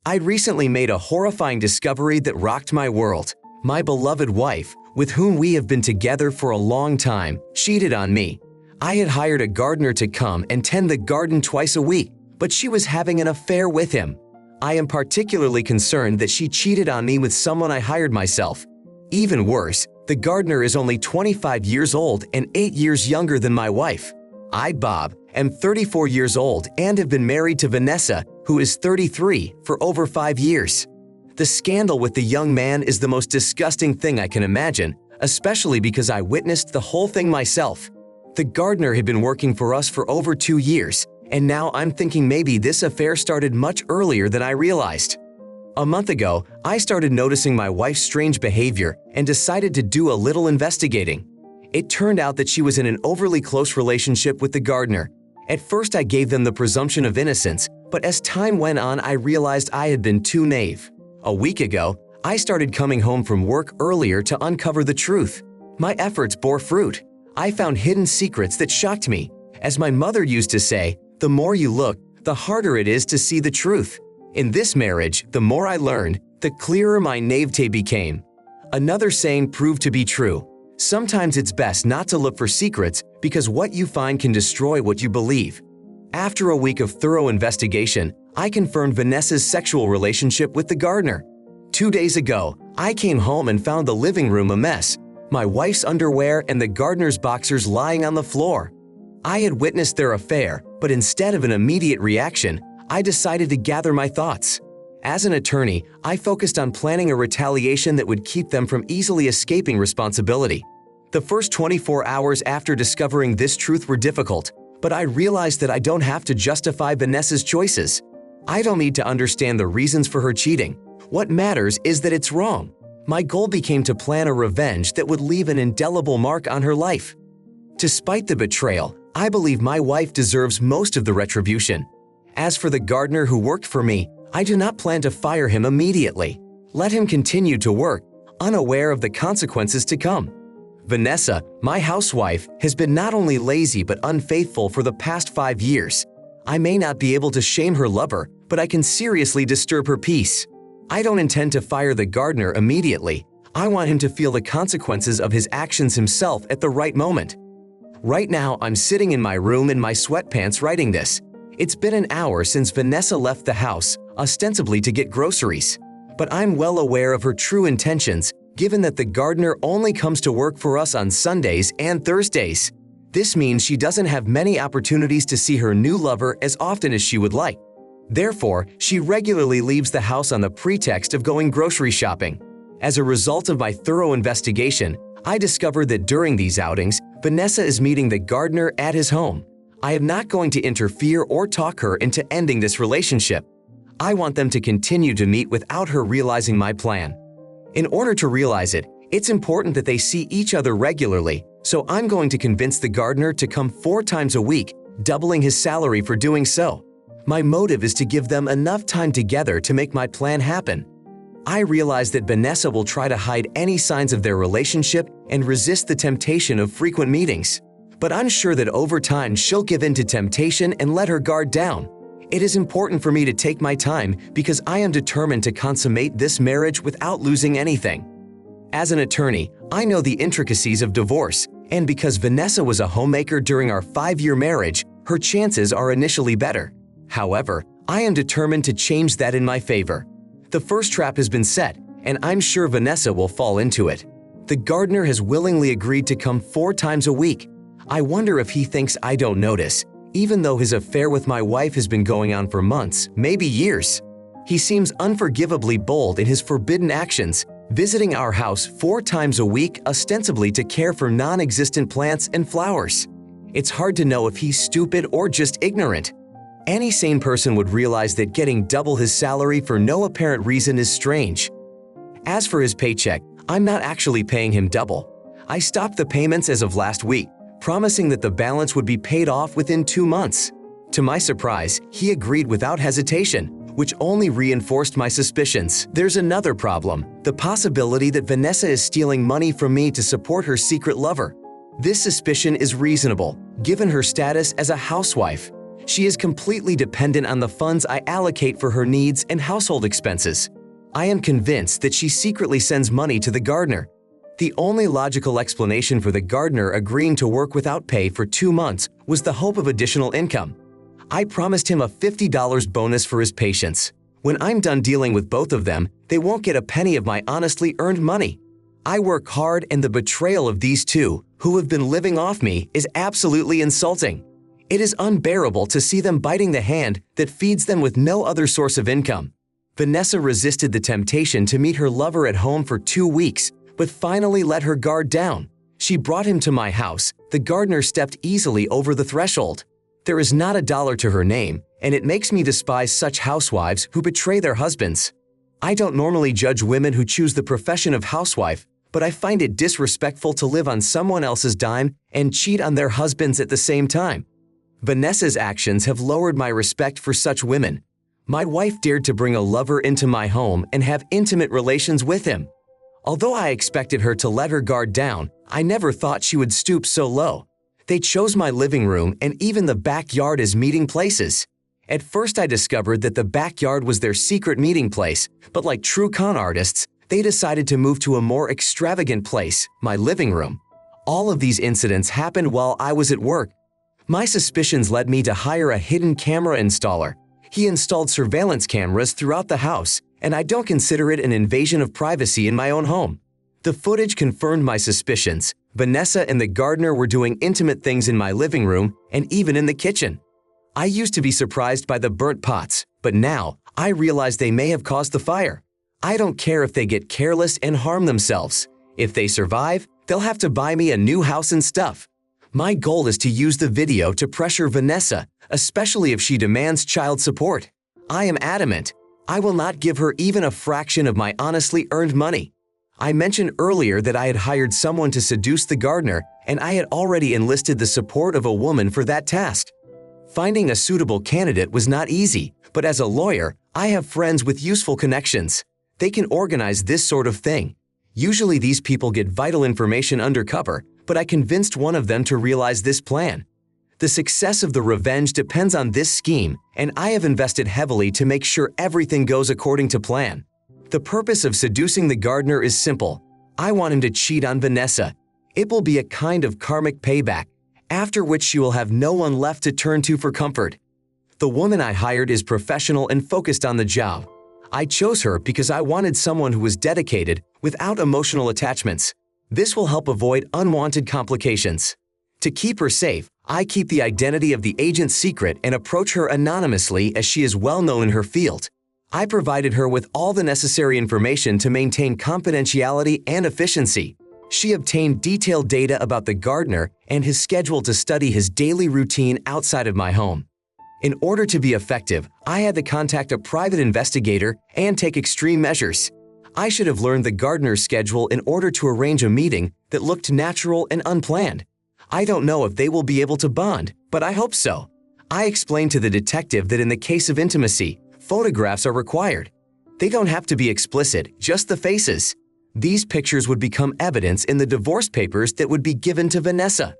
I recently made a horrifying discovery that rocked my world. My beloved wife, with whom we have been together for a long time, cheated on me. I had hired a gardener to come and tend the garden twice a week, but she was having an affair with him. I am particularly concerned that she cheated on me with someone I hired myself. Even worse, the gardener is only 25 years old and 8 years younger than my wife. I, Bob, am 34 years old and have been married to Vanessa, who is 33, for over 5 years. The scandal with the young man is the most disgusting thing I can imagine, especially because I witnessed the whole thing myself. The gardener had been working for us for over 2 years, and now I'm thinking maybe this affair started much earlier than I realized. A month ago, I started noticing my wife's strange behavior and decided to do a little investigating. It turned out that she was in an overly close relationship with the gardener. At first I gave them the presumption of innocence, but as time went on I realized I had been too naive. A week ago, I started coming home from work earlier to uncover the truth. My efforts bore fruit. I found hidden secrets that shocked me. As my mother used to say, the more you look, the harder it is to see the truth. In this marriage, the more I learned, the clearer my naivete became. Another saying proved to be true. Sometimes it's best not to look for secrets because what you find can destroy what you believe. After a week of thorough investigation, I confirmed Vanessa's sexual relationship with the gardener. 2 days ago, I came home and found the living room a mess, my wife's underwear and the gardener's boxers lying on the floor. I had witnessed their affair, but instead of an immediate reaction, I decided to gather my thoughts. As an attorney, I focused on planning a retaliation that would keep them from easily escaping responsibility. The first 24 hours after discovering this truth were difficult, but I realized that I don't have to justify Vanessa's choices. I don't need to understand the reasons for her cheating. What matters is that it's wrong. My goal became to plan a revenge that would leave an indelible mark on her life. Despite the betrayal, I believe my wife deserves most of the retribution. As for the gardener who worked for me, I do not plan to fire him immediately. Let him continue to work, unaware of the consequences to come. Vanessa, my housewife, has been not only lazy but unfaithful for the past 5 years. I may not be able to shame her lover, but I can seriously disturb her peace. I don't intend to fire the gardener immediately. I want him to feel the consequences of his actions himself at the right moment. Right now, I'm sitting in my room in my sweatpants writing this. It's been an hour since Vanessa left the house, ostensibly to get groceries. But I'm well aware of her true intentions, given that the gardener only comes to work for us on Sundays and Thursdays. This means she doesn't have many opportunities to see her new lover as often as she would like. Therefore, she regularly leaves the house on the pretext of going grocery shopping. As a result of my thorough investigation, I discovered that during these outings, Vanessa is meeting the gardener at his home. I am not going to interfere or talk her into ending this relationship. I want them to continue to meet without her realizing my plan. In order to realize it, it's important that they see each other regularly, so I'm going to convince the gardener to come 4 times a week, doubling his salary for doing so. My motive is to give them enough time together to make my plan happen. I realize that Vanessa will try to hide any signs of their relationship and resist the temptation of frequent meetings. But I'm sure that over time she'll give in to temptation and let her guard down. It is important for me to take my time because I am determined to consummate this marriage without losing anything. As an attorney, I know the intricacies of divorce, and because Vanessa was a homemaker during our 5-year marriage, her chances are initially better. However, I am determined to change that in my favor. The first trap has been set, and I'm sure Vanessa will fall into it. The gardener has willingly agreed to come 4 times a week. I wonder if he thinks I don't notice, even though his affair with my wife has been going on for months, maybe years. He seems unforgivably bold in his forbidden actions, visiting our house 4 times a week ostensibly to care for non-existent plants and flowers. It's hard to know if he's stupid or just ignorant. Any sane person would realize that getting double his salary for no apparent reason is strange. As for his paycheck, I'm not actually paying him double. I stopped the payments as of last week, promising that the balance would be paid off within 2 months. To my surprise, he agreed without hesitation, which only reinforced my suspicions. There's another problem, the possibility that Vanessa is stealing money from me to support her secret lover. This suspicion is reasonable, given her status as a housewife. She is completely dependent on the funds I allocate for her needs and household expenses. I am convinced that she secretly sends money to the gardener. The only logical explanation for the gardener agreeing to work without pay for 2 months was the hope of additional income. I promised him a $50 bonus for his patience. When I'm done dealing with both of them, they won't get a penny of my honestly earned money. I work hard, and the betrayal of these two, who have been living off me, is absolutely insulting. It is unbearable to see them biting the hand that feeds them with no other source of income. Vanessa resisted the temptation to meet her lover at home for 2 weeks, but finally let her guard down. She brought him to my house. The gardener stepped easily over the threshold. There is not a dollar to her name, and it makes me despise such housewives who betray their husbands. I don't normally judge women who choose the profession of housewife, but I find it disrespectful to live on someone else's dime and cheat on their husbands at the same time. Vanessa's actions have lowered my respect for such women. My wife dared to bring a lover into my home and have intimate relations with him. Although I expected her to let her guard down, I never thought she would stoop so low. They chose my living room and even the backyard as meeting places. At first I discovered that the backyard was their secret meeting place, but like true con artists, they decided to move to a more extravagant place, my living room. All of these incidents happened while I was at work. My suspicions led me to hire a hidden camera installer. He installed surveillance cameras throughout the house, and I don't consider it an invasion of privacy in my own home. The footage confirmed my suspicions. Vanessa and the gardener were doing intimate things in my living room and even in the kitchen. I used to be surprised by the burnt pots, but now I realize they may have caused the fire. I don't care if they get careless and harm themselves. If they survive, they'll have to buy me a new house and stuff. My goal is to use the video to pressure Vanessa, especially if she demands child support. I am adamant. I will not give her even a fraction of my honestly earned money. I mentioned earlier that I had hired someone to seduce the gardener, and I had already enlisted the support of a woman for that task. Finding a suitable candidate was not easy, but as a lawyer, I have friends with useful connections. They can organize this sort of thing. Usually these people get vital information undercover, but I convinced one of them to realize this plan. The success of the revenge depends on this scheme, and I have invested heavily to make sure everything goes according to plan. The purpose of seducing the gardener is simple. I want him to cheat on Vanessa. It will be a kind of karmic payback, after which she will have no one left to turn to for comfort. The woman I hired is professional and focused on the job. I chose her because I wanted someone who was dedicated, without emotional attachments. This will help avoid unwanted complications. To keep her safe, I keep the identity of the agent secret and approach her anonymously as she is well known in her field. I provided her with all the necessary information to maintain confidentiality and efficiency. She obtained detailed data about the gardener and his schedule to study his daily routine outside of my home. In order to be effective, I had to contact a private investigator and take extreme measures. I should have learned the gardener's schedule in order to arrange a meeting that looked natural and unplanned. I don't know if they will be able to bond, but I hope so. I explained to the detective that in the case of intimacy, photographs are required. They don't have to be explicit, just the faces. These pictures would become evidence in the divorce papers that would be given to Vanessa.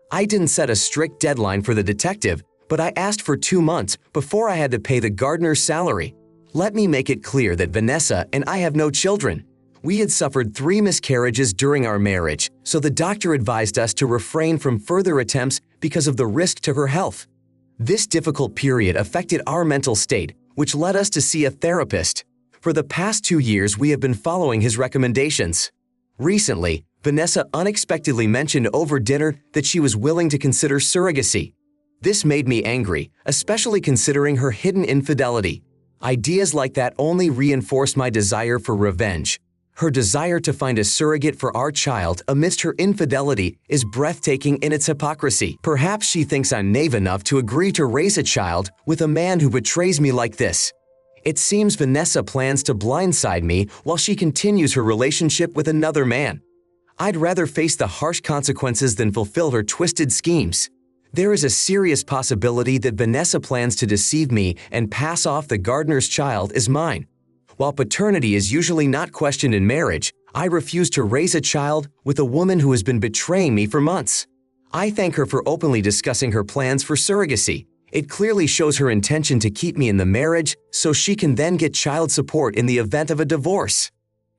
I didn't set a strict deadline for the detective, but I asked for 2 months before I had to pay the gardener's salary. Let me make it clear that Vanessa and I have no children. We had suffered 3 miscarriages during our marriage, so the doctor advised us to refrain from further attempts because of the risk to her health. This difficult period affected our mental state, which led us to see a therapist. For the past 2 years, we have been following his recommendations. Recently, Vanessa unexpectedly mentioned over dinner that she was willing to consider surrogacy. This made me angry, especially considering her hidden infidelity. Ideas like that only reinforced my desire for revenge. Her desire to find a surrogate for our child amidst her infidelity is breathtaking in its hypocrisy. Perhaps she thinks I'm naive enough to agree to raise a child with a man who betrays me like this. It seems Vanessa plans to blindside me while she continues her relationship with another man. I'd rather face the harsh consequences than fulfill her twisted schemes. There is a serious possibility that Vanessa plans to deceive me and pass off the gardener's child as mine. While paternity is usually not questioned in marriage, I refuse to raise a child with a woman who has been betraying me for months. I thank her for openly discussing her plans for surrogacy. It clearly shows her intention to keep me in the marriage so she can then get child support in the event of a divorce.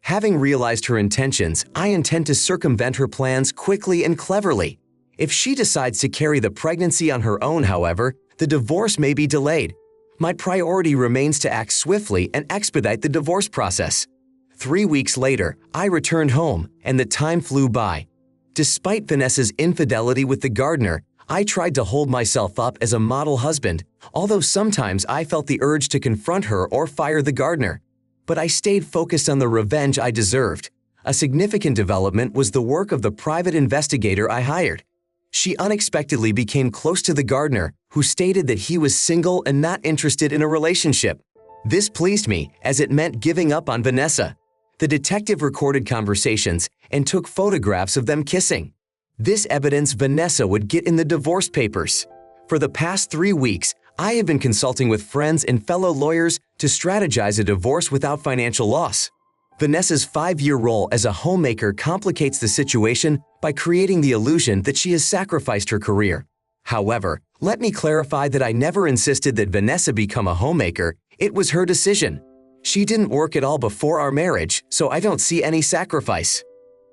Having realized her intentions, I intend to circumvent her plans quickly and cleverly. If she decides to carry the pregnancy on her own, however, the divorce may be delayed. My priority remains to act swiftly and expedite the divorce process. 3 weeks later, I returned home, and the time flew by. Despite Vanessa's infidelity with the gardener, I tried to hold myself up as a model husband, although sometimes I felt the urge to confront her or fire the gardener. But I stayed focused on the revenge I deserved. A significant development was the work of the private investigator I hired. She unexpectedly became close to the gardener, who stated that he was single and not interested in a relationship. This pleased me, as it meant giving up on Vanessa. The detective recorded conversations and took photographs of them kissing. This evidence Vanessa would get in the divorce papers. For the past 3 weeks, I have been consulting with friends and fellow lawyers to strategize a divorce without financial loss. Vanessa's 5-year role as a homemaker complicates the situation by creating the illusion that she has sacrificed her career. However, let me clarify that I never insisted that Vanessa become a homemaker. It was her decision. She didn't work at all before our marriage, so I don't see any sacrifice.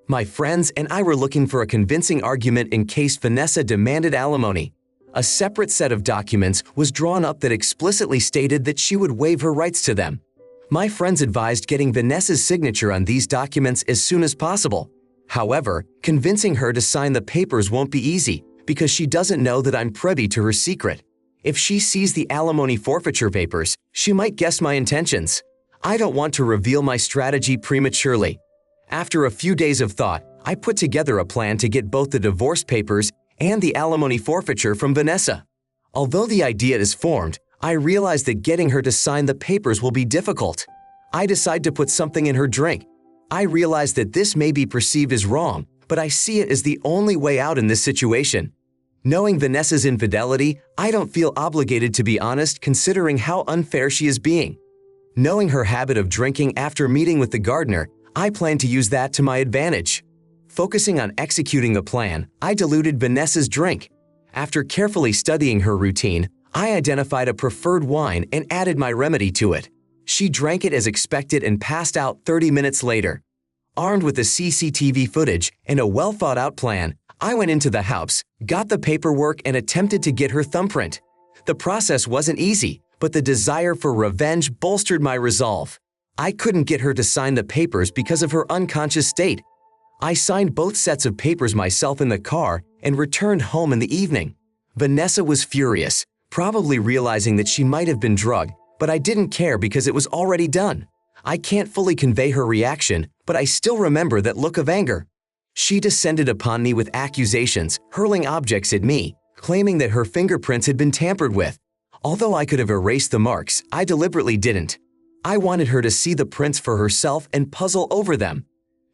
My friends and I were looking for a convincing argument in case Vanessa demanded alimony. A separate set of documents was drawn up that explicitly stated that she would waive her rights to them. My friends advised getting Vanessa's signature on these documents as soon as possible. However, convincing her to sign the papers won't be easy because she doesn't know that I'm privy to her secret. If she sees the alimony forfeiture papers, she might guess my intentions. I don't want to reveal my strategy prematurely. After a few days of thought, I put together a plan to get both the divorce papers and the alimony forfeiture from Vanessa. Although the idea is formed, I realize that getting her to sign the papers will be difficult. I decide to put something in her drink. I realize that this may be perceived as wrong, but I see it as the only way out in this situation. Knowing Vanessa's infidelity, I don't feel obligated to be honest considering how unfair she is being. Knowing her habit of drinking after meeting with the gardener, I plan to use that to my advantage. Focusing on executing the plan, I diluted Vanessa's drink. After carefully studying her routine, I identified a preferred wine and added my remedy to it. She drank it as expected and passed out 30 minutes later. Armed with the CCTV footage and a well-thought-out plan, I went into the house, got the paperwork, and attempted to get her thumbprint. The process wasn't easy, but the desire for revenge bolstered my resolve. I couldn't get her to sign the papers because of her unconscious state. I signed both sets of papers myself in the car and returned home in the evening. Vanessa was furious, probably realizing that she might have been drugged, but I didn't care because it was already done. I can't fully convey her reaction, but I still remember that look of anger. She descended upon me with accusations, hurling objects at me, claiming that her fingerprints had been tampered with. Although I could have erased the marks, I deliberately didn't. I wanted her to see the prints for herself and puzzle over them.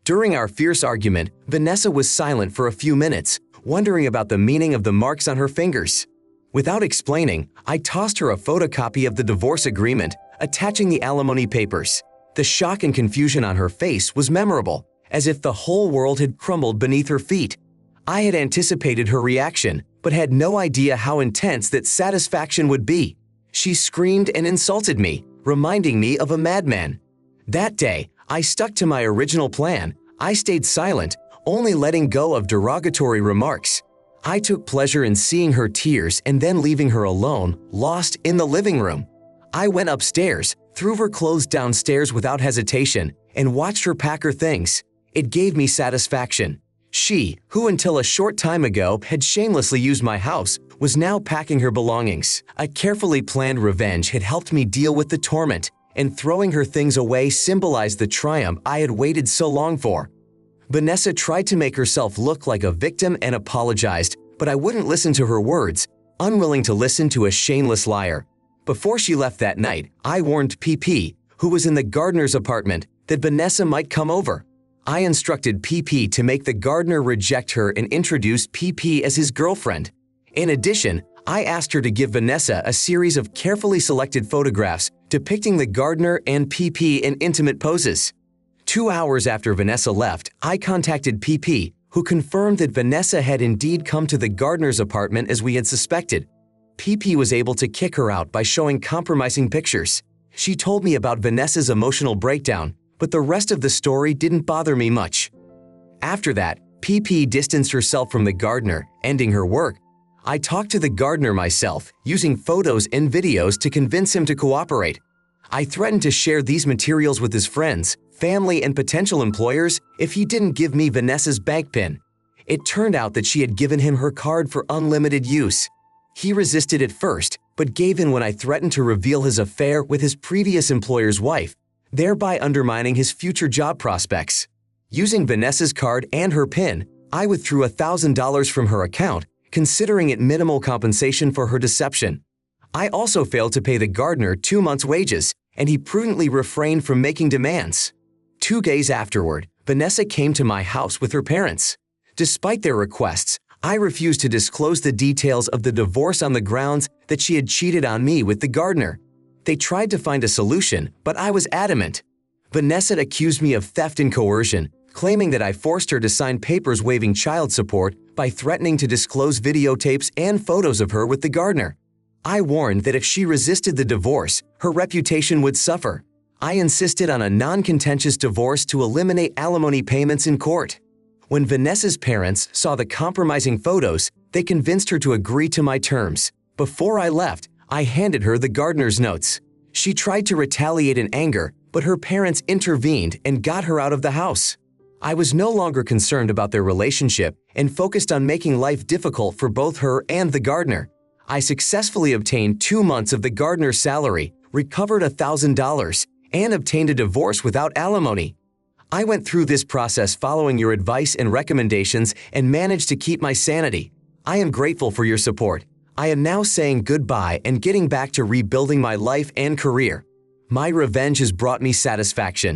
During our fierce argument, Vanessa was silent for a few minutes, wondering about the meaning of the marks on her fingers. Without explaining, I tossed her a photocopy of the divorce agreement, attaching the alimony papers. The shock and confusion on her face was memorable, as if the whole world had crumbled beneath her feet. I had anticipated her reaction, but had no idea how intense that satisfaction would be. She screamed and insulted me, reminding me of a madman. That day, I stuck to my original plan. I stayed silent, only letting go of derogatory remarks. I took pleasure in seeing her tears and then leaving her alone, lost in the living room. I went upstairs, threw her clothes downstairs without hesitation, and watched her pack her things. It gave me satisfaction. She, who until a short time ago had shamelessly used my house, was now packing her belongings. A carefully planned revenge had helped me deal with the torment, and throwing her things away symbolized the triumph I had waited so long for. Vanessa tried to make herself look like a victim and apologized, but I wouldn't listen to her words, unwilling to listen to a shameless liar. Before she left that night, I warned PP, who was in the gardener's apartment, that Vanessa might come over. I instructed PP to make the gardener reject her and introduce PP as his girlfriend. In addition, I asked her to give Vanessa a series of carefully selected photographs depicting the gardener and PP in intimate poses. 2 hours after Vanessa left, I contacted PP, who confirmed that Vanessa had indeed come to the gardener's apartment as we had suspected. PP was able to kick her out by showing compromising pictures. She told me about Vanessa's emotional breakdown, but the rest of the story didn't bother me much. After that, PP distanced herself from the gardener, ending her work. I talked to the gardener myself, using photos and videos to convince him to cooperate. I threatened to share these materials with his friends, family, and potential employers if he didn't give me Vanessa's bank PIN. It turned out that she had given him her card for unlimited use. He resisted at first, but gave in when I threatened to reveal his affair with his previous employer's wife, thereby undermining his future job prospects. Using Vanessa's card and her PIN, I withdrew $1,000 from her account, considering it minimal compensation for her deception. I also failed to pay the gardener 2 months' wages, and he prudently refrained from making demands. 2 days afterward, Vanessa came to my house with her parents. Despite their requests, I refused to disclose the details of the divorce on the grounds that she had cheated on me with the gardener. They tried to find a solution, but I was adamant. Vanessa accused me of theft and coercion, claiming that I forced her to sign papers waiving child support by threatening to disclose videotapes and photos of her with the gardener. I warned that if she resisted the divorce, her reputation would suffer. I insisted on a non-contentious divorce to eliminate alimony payments in court. When Vanessa's parents saw the compromising photos, they convinced her to agree to my terms. Before I left, I handed her the gardener's notes. She tried to retaliate in anger, but her parents intervened and got her out of the house. I was no longer concerned about their relationship and focused on making life difficult for both her and the gardener. I successfully obtained 2 months of the gardener's salary, recovered $1,000, and obtained a divorce without alimony. I went through this process following your advice and recommendations and managed to keep my sanity. I am grateful for your support. I am now saying goodbye and getting back to rebuilding my life and career. My revenge has brought me satisfaction.